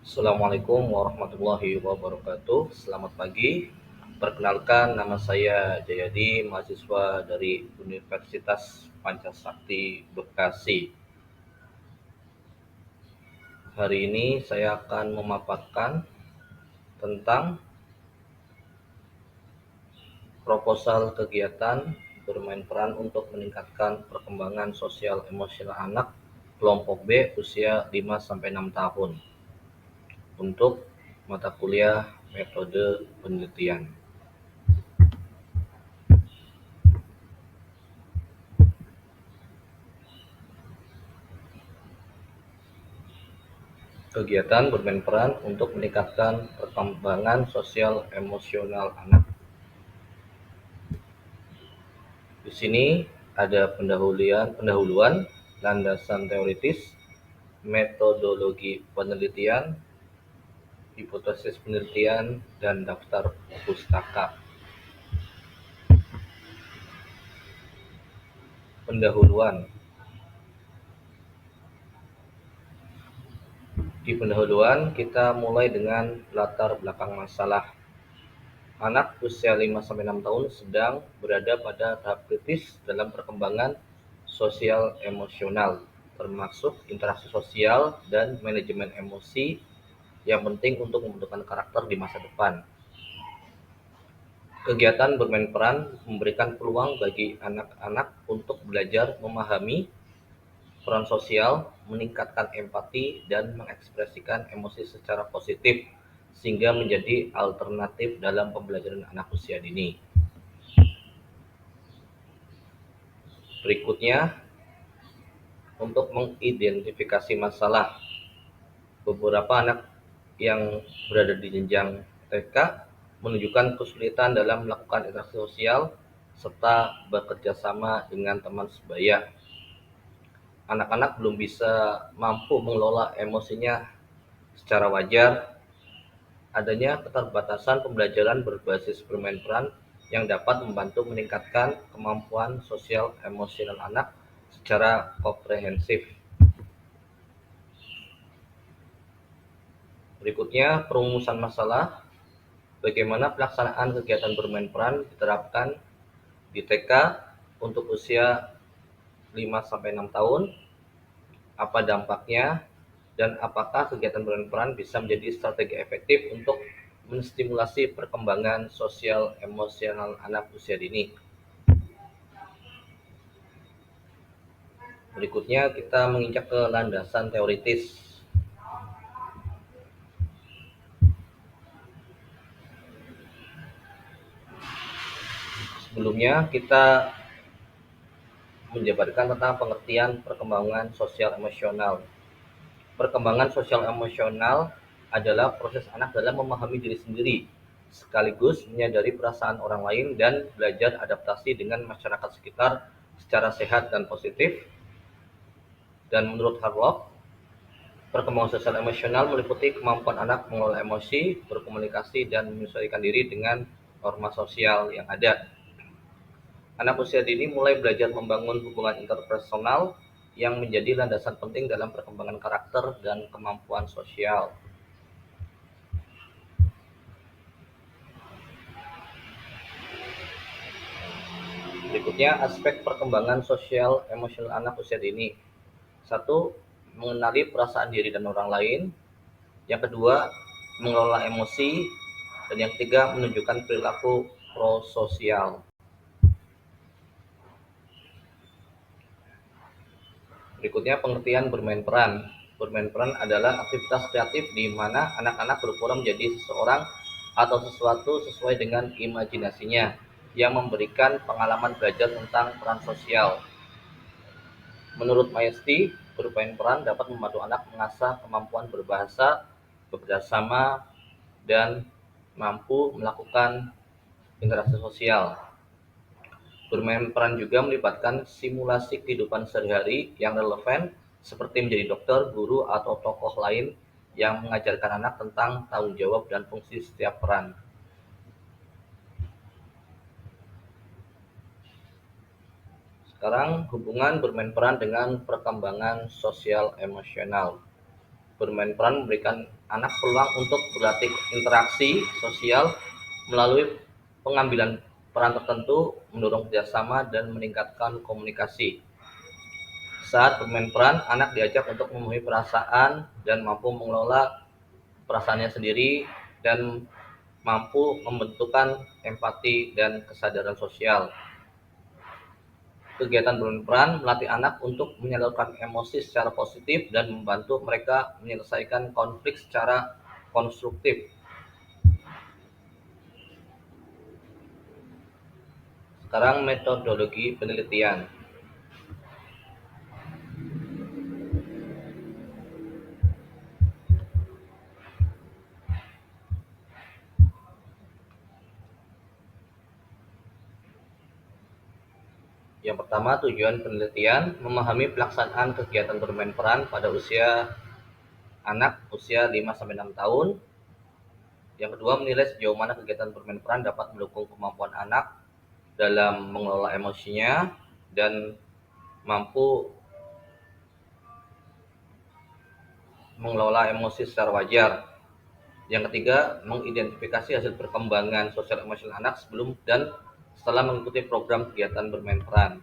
Assalamualaikum warahmatullahi wabarakatuh. Selamat pagi. Perkenalkan, nama saya Jayadi, mahasiswa dari Universitas Pancasakti Bekasi. Hari ini saya akan memaparkan tentang proposal kegiatan bermain peran untuk meningkatkan perkembangan sosial emosional anak kelompok B usia 5-6 tahun untuk mata kuliah metode penelitian. Kegiatan bermain peran untuk meningkatkan perkembangan sosial emosional anak. Di sini ada pendahuluan, landasan teoritis, metodologi penelitian, hipotesis penelitian, dan daftar pustaka. Pendahuluan. Di pendahuluan kita mulai dengan latar belakang masalah. Anak usia 5-6 tahun sedang berada pada tahap kritis dalam perkembangan sosial emosional, termasuk interaksi sosial dan manajemen emosi yang penting untuk membentukkan karakter di masa depan. Kegiatan bermain peran memberikan peluang bagi anak-anak untuk belajar memahami peran sosial, meningkatkan empati, dan mengekspresikan emosi secara positif, sehingga menjadi alternatif dalam pembelajaran anak usia dini. Berikutnya, untuk mengidentifikasi masalah, beberapa anak yang berada di jenjang TK menunjukkan kesulitan dalam melakukan interaksi sosial serta bekerja sama dengan teman sebaya. Anak-anak belum bisa mampu mengelola emosinya secara wajar. Adanya keterbatasan pembelajaran berbasis bermain peran yang dapat membantu meningkatkan kemampuan sosial emosional anak secara komprehensif. Berikutnya, perumusan masalah. Bagaimana pelaksanaan kegiatan bermain peran diterapkan di TK untuk usia 5-6 tahun? Apa dampaknya? Dan apakah kegiatan bermain peran bisa menjadi strategi efektif untuk menstimulasi perkembangan sosial emosional anak usia dini? Berikutnya kita menginjak ke landasan teoritis. Sebelumnya kita menjabarkan tentang pengertian perkembangan sosial emosional. Perkembangan sosial emosional adalah proses anak dalam memahami diri sendiri, sekaligus menyadari perasaan orang lain dan belajar adaptasi dengan masyarakat sekitar secara sehat dan positif. Dan menurut Harlow, perkembangan sosial emosional meliputi kemampuan anak mengelola emosi, berkomunikasi, dan menyesuaikan diri dengan norma sosial yang ada. Anak usia dini mulai belajar membangun hubungan interpersonal yang menjadi landasan penting dalam perkembangan karakter dan kemampuan sosial. Berikutnya, aspek perkembangan sosial emosional anak usia dini. Satu, mengenali perasaan diri dan orang lain. Yang kedua, mengelola emosi. Dan yang ketiga, menunjukkan perilaku prososial. Berikutnya, pengertian bermain peran. Bermain peran adalah aktivitas kreatif di mana anak-anak berperan menjadi seseorang atau sesuatu sesuai dengan imajinasinya, yang memberikan pengalaman belajar tentang peran sosial. Menurut Maesti, bermain peran dapat membantu anak mengasah kemampuan berbahasa, bekerjasama, dan mampu melakukan interaksi sosial. Bermain peran juga melibatkan simulasi kehidupan sehari-hari yang relevan, seperti menjadi dokter, guru, atau tokoh lain yang mengajarkan anak tentang tanggung jawab dan fungsi setiap peran. Sekarang, hubungan bermain peran dengan perkembangan sosial emosional. Bermain peran memberikan anak peluang untuk berlatih interaksi sosial melalui pengambilan peran tertentu, mendorong kerjasama, dan meningkatkan komunikasi. Saat bermain peran, anak diajak untuk memenuhi perasaan dan mampu mengelola perasaannya sendiri dan mampu membentukkan empati dan kesadaran sosial. Kegiatan bermain peran melatih anak untuk menyalurkan emosi secara positif dan membantu mereka menyelesaikan konflik secara konstruktif. Sekarang metodologi penelitian. Yang pertama, tujuan penelitian memahami pelaksanaan kegiatan bermain peran pada anak usia 5-6 tahun. Yang kedua, menilai sejauh mana kegiatan bermain peran dapat mendukung kemampuan anak dalam mengelola emosinya dan mampu mengelola emosi secara wajar. Yang ketiga, mengidentifikasi hasil perkembangan sosial emosional anak sebelum dan setelah mengikuti program kegiatan bermain peran.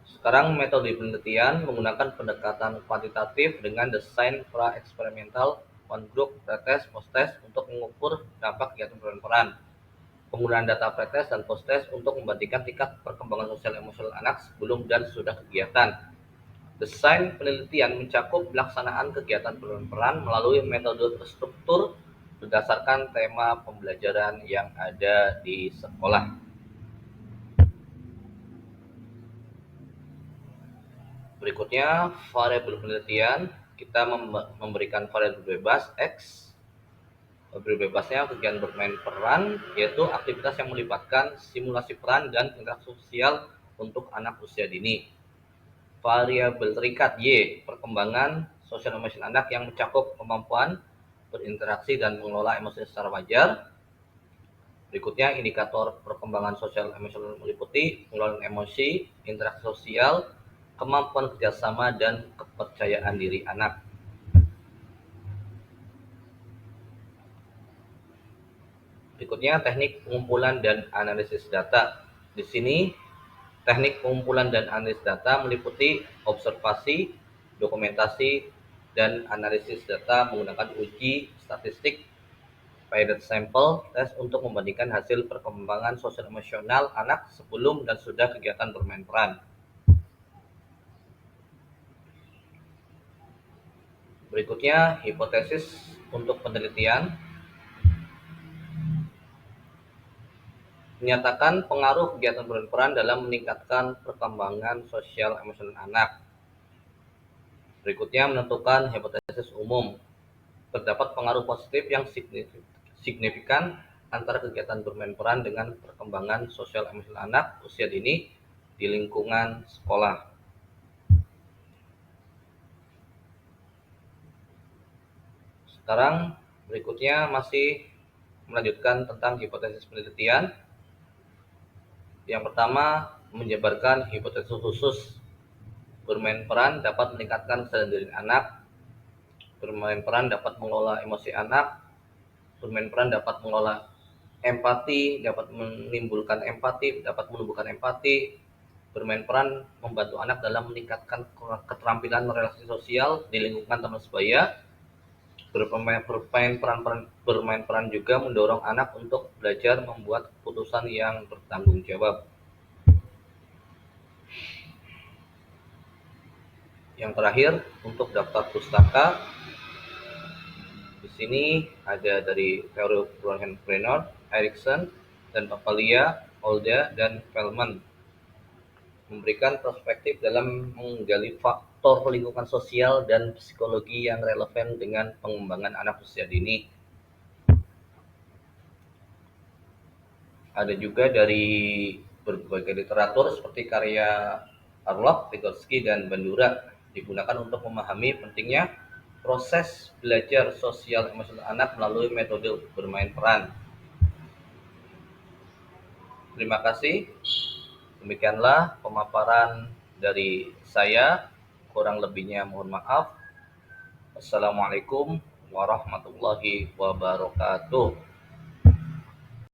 Sekarang metode penelitian menggunakan pendekatan kuantitatif dengan desain pra-eksperimental, on-group, pretest, post-test untuk mengukur dampak kegiatan bermain peran. Penggunaan data pretest dan post-test untuk membandingkan tingkat perkembangan sosial emosional anak sebelum dan sesudah kegiatan. Desain penelitian mencakup pelaksanaan kegiatan bermain peran melalui metode terstruktur berdasarkan tema pembelajaran yang ada di sekolah. Berikutnya, variabel penelitian. Kita memberikan variabel bebas X. Variabel bebasnya kegiatan bermain peran, yaitu aktivitas yang melibatkan simulasi peran dan interaksi sosial untuk anak usia dini. Variabel terikat Y, perkembangan sosial emosional anak yang mencakup kemampuan berinteraksi dan mengelola emosi secara wajar. Berikutnya, indikator perkembangan sosial emosional meliputi pengelolaan emosi, interaksi sosial, kemampuan kerjasama, dan kepercayaan diri anak. Berikutnya, teknik pengumpulan dan analisis data. Di sini, teknik pengumpulan dan analisis data meliputi observasi, dokumentasi, dan analisis data menggunakan uji statistik, pilot sample test untuk membandingkan hasil perkembangan sosial emosional anak sebelum dan sudah kegiatan bermain peran. Berikutnya, hipotesis untuk penelitian. Menyatakan pengaruh kegiatan bermain peran dalam meningkatkan perkembangan sosial emosional anak. Berikutnya, menentukan hipotesis umum. Terdapat pengaruh positif yang signifikan antara kegiatan bermain peran dengan perkembangan sosial emosional anak usia dini di lingkungan sekolah. Sekarang berikutnya masih melanjutkan tentang hipotesis penelitian. Yang pertama, menjabarkan hipotesis khusus. Bermain peran dapat meningkatkan kesadaran diri anak. Bermain peran dapat mengelola emosi anak. Bermain peran dapat mengelola empati, dapat menimbulkan empati, dapat menumbuhkan empati. Bermain peran membantu anak dalam meningkatkan keterampilan relasi sosial di lingkungan teman sebaya. Bermain peran juga mendorong anak untuk belajar membuat keputusan yang bertanggung jawab. Yang terakhir, untuk daftar pustaka, di sini ada dari Theory of Brainerd, Erikson, dan Papalia, Olda, dan Feldman. Memberikan perspektif dalam menggali faktor lingkungan sosial dan psikologi yang relevan dengan pengembangan anak usia dini. Ada juga dari berbagai literatur seperti karya Arlov, Vygotsky, dan Bandura digunakan untuk memahami pentingnya proses belajar sosial emosional anak melalui metode bermain peran. Terima kasih. Demikianlah pemaparan dari saya. Kurang lebihnya mohon maaf. Wassalamualaikum warahmatullahi wabarakatuh.